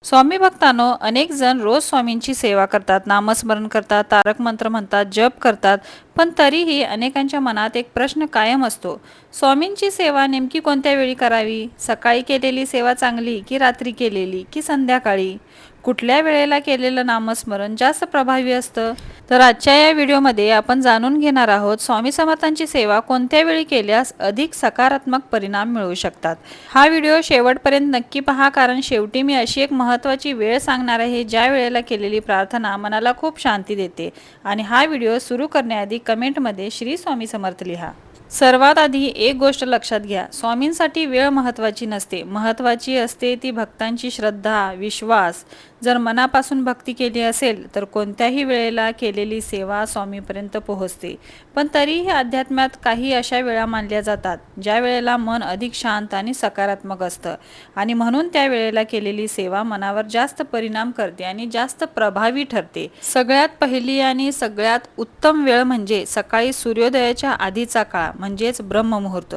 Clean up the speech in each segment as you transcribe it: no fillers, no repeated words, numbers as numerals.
स्वामी भक्तांनो, अनेक जण रोज स्वामींची सेवा करतात, नामस्मरण करतात, तारक मंत्र म्हणतात, जप करतात. पण तरीही अनेकांच्या मनात एक प्रश्न कायम असतो. स्वामींची सेवा नेमकी कोणत्या वेळी करावी? सकाळी केलेली सेवा चांगली की रात्री केलेली की संध्याकाळी? कुठल्या वेळेला केलेलं नामस्मरण जास्त प्रभावी असतं? तर आजच्या या व्हिडिओमध्ये आपण जाणून घेणार आहोत स्वामी समर्थांची सेवा कोणत्या वेळी केल्यास अधिक सकारात्मक परिणाम मिळू शकतात. हा व्हिडिओ शेवटपर्यंत नक्की पहा, कारण शेवटी मी अशी एक महत्त्वाची वेळ सांगणार आहे ज्या वेळेला केलेली प्रार्थना मनाला खूप शांती देते. आणि हा व्हिडिओ सुरू करण्याआधी कमेंटमध्ये श्री स्वामी समर्थ लिहा. सर्वात आधी एक गोष्ट लक्षात घ्या, स्वामींसाठी वेळ महत्त्वाची नसते, महत्त्वाची असते ती भक्तांची श्रद्धा, विश्वास. जर मनापासून भक्ती केली असेल तर कोणत्याही वेळेला केलेली सेवा स्वामीपर्यंत पोहोचते. पण तरीही अध्यात्मात काही अशा वेळा मानल्या जातात ज्या वेळेला मन अधिक शांत आणि सकारात्मक असतं, आणि म्हणून त्या वेळेला केलेली सेवा मनावर जास्त परिणाम करते आणि जास्त प्रभावी ठरते. सगळ्यात पहिली आणि सगळ्यात उत्तम वेळ म्हणजे सकाळी सूर्योदयाच्या आधीचा काळ, म्हणजेच ब्रह्ममुहूर्त.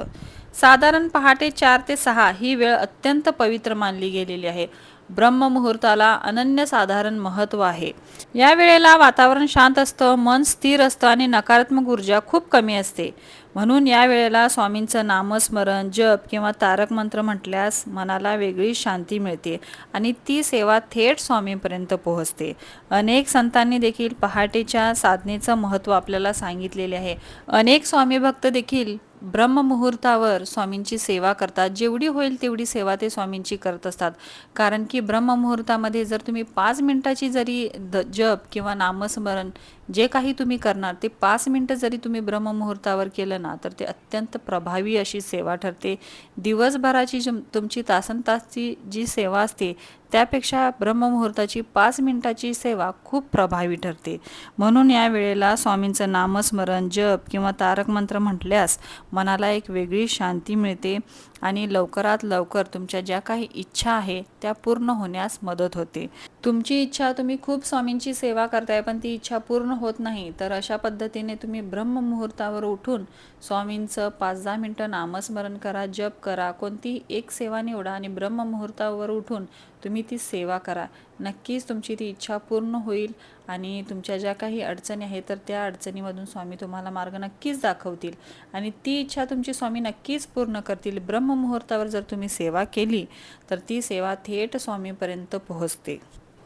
साधारण पहाटे 4 ते 6 ही वेळ अत्यंत पवित्र मानली गेलेली आहे. ब्रह्ममुहूर्ताला अनन्यसाधारण महत्त्व आहे. या वेळेला वातावरण शांत असतं, मन स्थिर असतं आणि नकारात्मक ऊर्जा खूप कमी असते. म्हणून या वेळेला स्वामींचं नामस्मरण, जप किंवा तारक मंत्र म्हटल्यास मनाला वेगळी शांती मिळते आणि ती सेवा थेट स्वामींपर्यंत पोहोचते. अनेक संतांनी देखील पहाटेच्या साधनेचं महत्त्व आपल्याला सांगितलेले आहे. अनेक स्वामी भक्त देखील ब्रह्ममुहूर्तावर स्वामींची सेवा करतात. जेवढी होईल तेवढी सेवा ते स्वामींची करत असतात, कारण की ब्रह्ममुहूर्तामध्ये जर तुम्ही 5 मिनिटाची जरी जप किंवा नामस्मरण जे काही तुम्ही करणार ते 5 मिनिटं जरी तुम्ही ब्रह्ममुहूर्तावर केलं ना, तर ते अत्यंत प्रभावी अशी सेवा ठरते. दिवसभराची तुमची तासनतासची जी सेवा असते त्यापेक्षा ब्रह्ममुहूर्ताची 5 मिनिटाची सेवा खूप प्रभावी ठरते. म्हणून या वेळेला स्वामींचं नामस्मरण, जप किंवा तारक मंत्र म्हटल्यास मनाला एक वेगळी शांती मिळते आणि लवकरात लवकर तुमच्या ज्या काही इच्छा आहे त्या पूर्ण होण्यास मदत होते. तुमची इच्छा, तुम्ही खूप स्वामींची सेवा करताय पण ती इच्छा पूर्ण होत नाही, तर अशा पद्धतीने तुम्ही ब्रह्ममुहूर्तावर उठून स्वामींचं 5-10 मिनिटं नामस्मरण करा, जप करा, कोणतीही एक सेवा निवडा आणि ब्रह्ममुहूर्तावर उठून तुम्ही ती सेवा करा. नक्कीच तुमची ती इच्छा पूर्ण होईल आणि तुमच्या ज्या काही अडचणी आहेत तर त्या अडचणीमधून स्वामी तुम्हाला मार्ग नक्कीच दाखवतील आणि ती इच्छा तुमची स्वामी नक्कीच पूर्ण करतील. ब्रह्ममुहूर्तावर जर तुम्ही सेवा केली तर ती सेवा थेट स्वामीपर्यंत पोहोचते.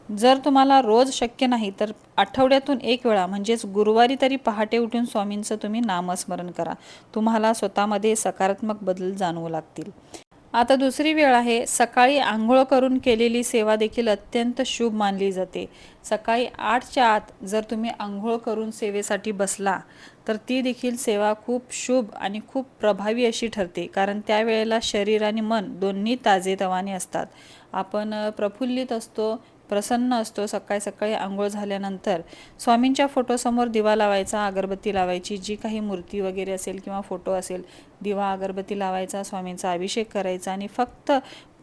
जर तुम्हाला रोज शक्य नाही तर आठवड्यातून एक वेळा म्हणजेच गुरुवारी तरी पहाटे उठून स्वामींचं तुम्ही नामस्मरण करा. तुम्हाला स्वतःमध्ये सकारात्मक बदल जाणवू लागतील. आता दुसरी वेळ आहे सकाळी आंघोळ करून केलेली सेवा देखील अत्यंत शुभ मानली जाते. सकाळी 8च्या आत जर तुम्ही आंघोळ करून सेवेसाठी बसला तर ती देखील सेवा खूप शुभ आणि खूप प्रभावी अशी ठरते, कारण त्यावेळेला शरीर आणि मन दोन्ही ताजेतवाने असतात. आपण प्रफुल्लित असतो, प्रसन्न असतो. सकाळी सकाळी आंघोळ झाल्यानंतर स्वामींच्या फोटोसमोर दिवा लावायचा, अगरबत्ती लावायची, जी काही मूर्ती वगैरे असेल किंवा फोटो असेल दिवा अगरबत्ती लावायचा, स्वामींचा अभिषेक करायचा आणि फक्त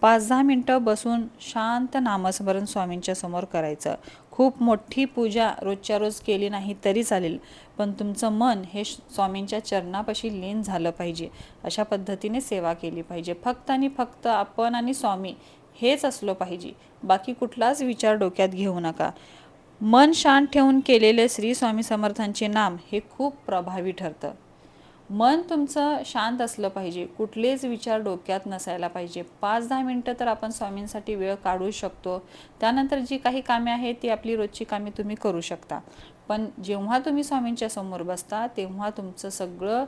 5-10 मिनटं बसून शांत नामस्मरण स्वामींच्या समोर करायचं. खूप मोठी पूजा रोजच्या रोज केली नाही तरी चालेल, पण तुमचं मन हे स्वामींच्या चरणापाशी लीन झालं पाहिजे. अशा पद्धतीने सेवा केली पाहिजे. फक्त आणि फक्त आपण आणि स्वामी हेच असलो पाहिजे, बाकी कुठलाच विचार डोक्यात घेऊ नका. मन शांत ठेवून केलेले श्री स्वामी समर्थांचे नाम हे खूप प्रभावी ठरतं. मन तुमचं शांत असलं पाहिजे, कुठलेच विचार डोक्यात नसायला पाहिजे. 5-10 मिनटं तर आपण स्वामींसाठी वेळ काढू शकतो. त्यानंतर जी काही कामे आहेत ती आपली रोजची कामे तुम्ही करू शकता. पण जेव्हा तुम्ही स्वामींच्या समोर बसता तेव्हा तुमचं सगळं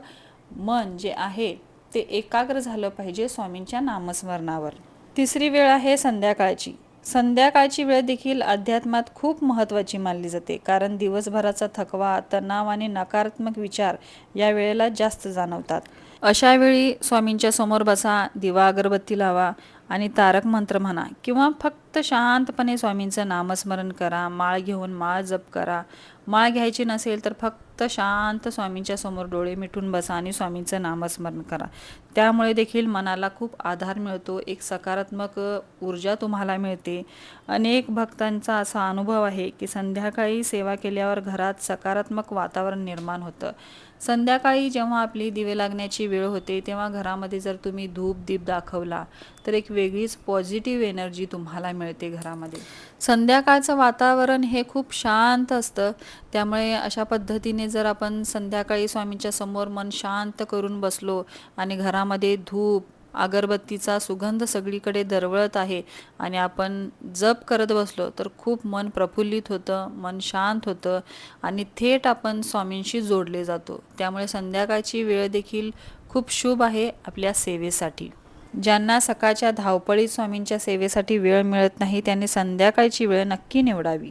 मन जे आहे ते एकाग्र झालं पाहिजे स्वामींच्या नामस्मरणावर. तिसरी वेळ आहे संध्याकाळची. संध्याकाळची वेळ देखील अध्यात्मात खूप महत्त्वाची मानली जाते, कारण दिवसभराचा थकवा, तणाव आणि नकारात्मक विचार या वेळेला जास्त जाणवतात. अशा वेळी स्वामींच्या समोर बसा, दिवा अगरबत्ती लावा आणि तारक मंत्र म्हणा किंवा फक्त शांतपणे स्वामींचं नामस्मरण करा. माळ घेऊन माळ जप करा. माळ घ्यायची नसेल तर फक्त शांत स्वामींच्या समोर डोळे मिटून बसा आणि स्वामींचं नामस्मरण करा. त्यामुळे देखील मनाला खूप आधार मिळतो, एक सकारात्मक ऊर्जा तुम्हाला मिळते. अनेक भक्तांचा असा अनुभव आहे की संध्याकाळी सेवा केल्यावर घरात सकारात्मक वातावरण निर्माण होतं. संध्याकाळी जेव्हा आपली दिवे लागण्याची वेळ होते तेव्हा घरामध्ये जर तुम्ही धूप दीप दाखवला तर एक वेगळीच पॉझिटिव्ह एनर्जी तुम्हाला मिळते घरामध्ये. संध्याकाळचं वातावरण हे खूप शांत असतं, त्यामुळे अशा पद्धतीने जर आपण संध्याकाळी स्वामींच्या समोर मन शांत करून बसलो आणि घरामध्ये धूप अगरबत्तीचा सुगंध सगळीकडे दरवळत आहे आणि आपण जप करत बसलो तर खूप मन प्रफुल्लित होतं, मन शांत होतं आणि थेट आपण स्वामींशी जोडले जातो. त्यामुळे संध्याकाळची वेळ देखील खूप शुभ आहे आपल्या सेवेसाठी. ज्यांना सकाळच्या धावपळीत स्वामींच्या सेवेसाठी वेळ मिळत नाही त्यांनी संध्याकाळची वेळ नक्की निवडावी.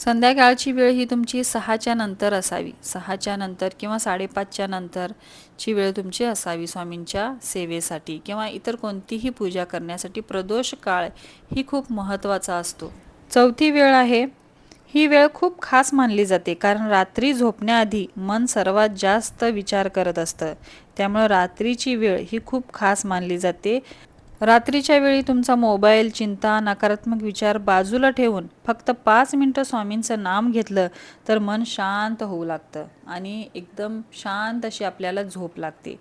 संध्याकाळची वेळ ही तुमची 6च्या नंतर असावी. 6च्या नंतर किंवा 5:30च्या नंतरची वेळ तुमची असावी स्वामींच्या सेवेसाठी किंवा इतर कोणतीही पूजा करण्यासाठी. प्रदोष काळ ही खूप महत्त्वाचा असतो. चौथी वेळ आहे, ही वेळ खूप खास मानली जाते कारण रात्री झोपण्याआधी मन सर्वात जास्त विचार करत असतं. त्यामुळे रात्रीची वेळ ही खूप खास मानली जाते. रात्रीच्या वेळी तुमचा मोबाईल, चिंता, नकारात्मक विचार बाजूला ठेवून फक्त 5 मिनटं स्वामींचं नाम घेतलं तर मन शांत होऊ लागतं आणि एकदम शांत अशी आपल्याला झोप लागते.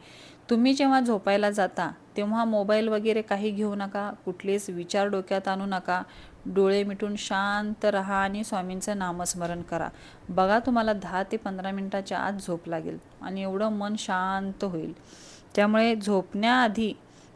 तुम्ही जेव्हा झोपायला जाता तेव्हा मोबाईल वगैरे काही घेऊ नका, कुठलेच विचार डोक्यात आणू नका. डोळे मिटून शांत राहा आणि स्वामींचं नामस्मरण करा. बघा तुम्हाला 10 ते 15 मिनटाच्या आत झोप लागेल आणि एवढं मन शांत होईल. त्यामुळे झोपण्याआधी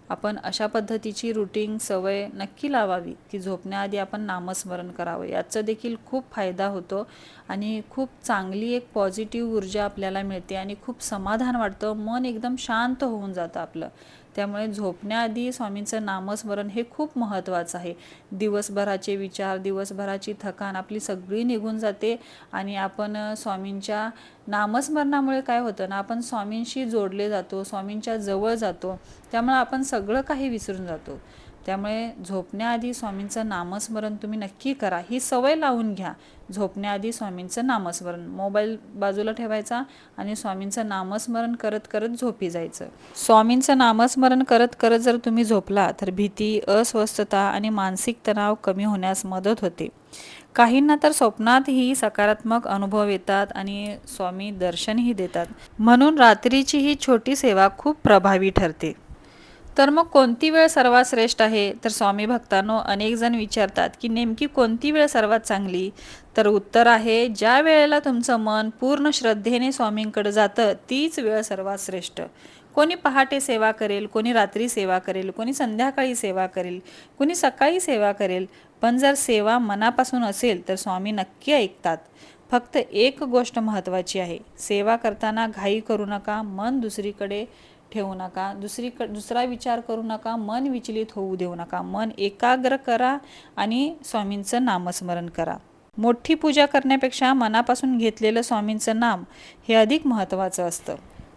आपण अशा पद्धतीची रुटीन सवय नक्की लावावी की झोपण्याआधी आपण नामस्मरण करावं. याचा देखील खूप फायदा होतो आणि खूप चांगली एक पॉझिटिव्ह ऊर्जा आपल्याला मिळते आणि खूप समाधान वाटतं, मन एकदम शांत होऊन जातं आपलं. त्यामुळे झोपण्याआधी स्वामींचं नामस्मरण हे खूप महत्त्वाचं आहे. दिवसभराचे विचार, दिवसभराची थकान आपली सगळी निघून जाते आणि आपण स्वामींच्या नामस्मरणामुळे काय होतं ना, आपण स्वामींशी जोडले जातो, स्वामींच्या जवळ जातो. त्यामुळे आपण सगळं काही विसरून जातो. त्यामुळे झोपण्याआधी स्वामींचं नामस्मरण तुम्ही नक्की करा. ही सवय लावून घ्या. झोपण्याआधी स्वामींचं नामस्मरण, मोबाईल बाजूला ठेवायचा आणि स्वामींचं नामस्मरण करत करत झोपी जायचं. स्वामींचं नामस्मरण करत करत जर तुम्ही झोपला तर भीती, अस्वस्थता आणि मानसिक तणाव कमी होण्यास मदत होते. काहींना तर स्वप्नातही सकारात्मक अनुभव येतात आणि स्वामी दर्शनही देतात. म्हणून रात्रीची ही छोटी सेवा खूप प्रभावी ठरते. तर मग कोणती वेळ सर्वात श्रेष्ठ आहे? तर स्वामी भक्तांनो, अनेक जण विचारतात की नेमकी कोणती वेळ सर्वात चांगली? तर उत्तर आहे, ज्या वेळेला तुमचं मन पूर्ण श्रद्धेने स्वामींकडे जातं तीच वेळ सर्वात श्रेष्ठ. कोणी पहाटे सेवा करेल, कोणी रात्री सेवा करेल, कोणी संध्याकाळी सेवा करेल, कोणी सकाळी सेवा करेल, पण जर सेवा मनापासून असेल तर स्वामी नक्की ऐकतात. फक्त एक गोष्ट महत्त्वाची आहे, सेवा करताना घाई करू नका, मन दुसरीकडे ठेवू नका, दुसरा विचार करू नका, मन विचलित होऊ देऊ नका. मन एकाग्र करा आणि स्वामींचं नामस्मरण करा. मोठी पूजा करण्यापेक्षा मनापासून घेतलेलं स्वामींचं नाम हे अधिक महत्त्वाचं असतं.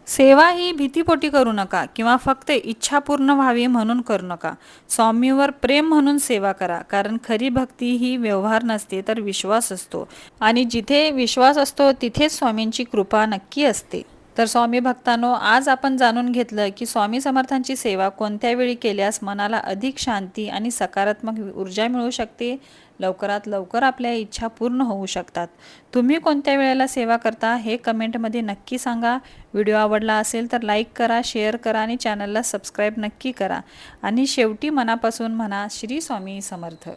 सेवा ही भीतीपोटी करू नका किंवा फक्त इच्छा पूर्ण व्हावी म्हणून करू नका. स्वामींवर प्रेम म्हणून सेवा करा, कारण खरी भक्ती ही व्यवहार नसते तर विश्वास असतो आणि जिथे विश्वास असतो तिथेच स्वामींची कृपा नक्की असते. तर स्वामी भक्तांनो, आज आपण जाणून घेतलं की स्वामी समर्थांची सेवा कोणत्या वेळी केल्यास मनाला अधिक शांती आणि सकारात्मक ऊर्जा मिळू शकते. लवकरात लवकर आपल्या इच्छा पूर्ण होऊ शकतात. तुम्ही कोणत्या वेळेला सेवा करता हे कमेंटमध्ये नक्की सांगा. व्हिडिओ आवडला असेल तर लाईक करा, शेअर करा आणि चॅनलला सबस्क्राईब नक्की करा. आणि शेवटी मनापासून म्हणा, श्री स्वामी समर्थ.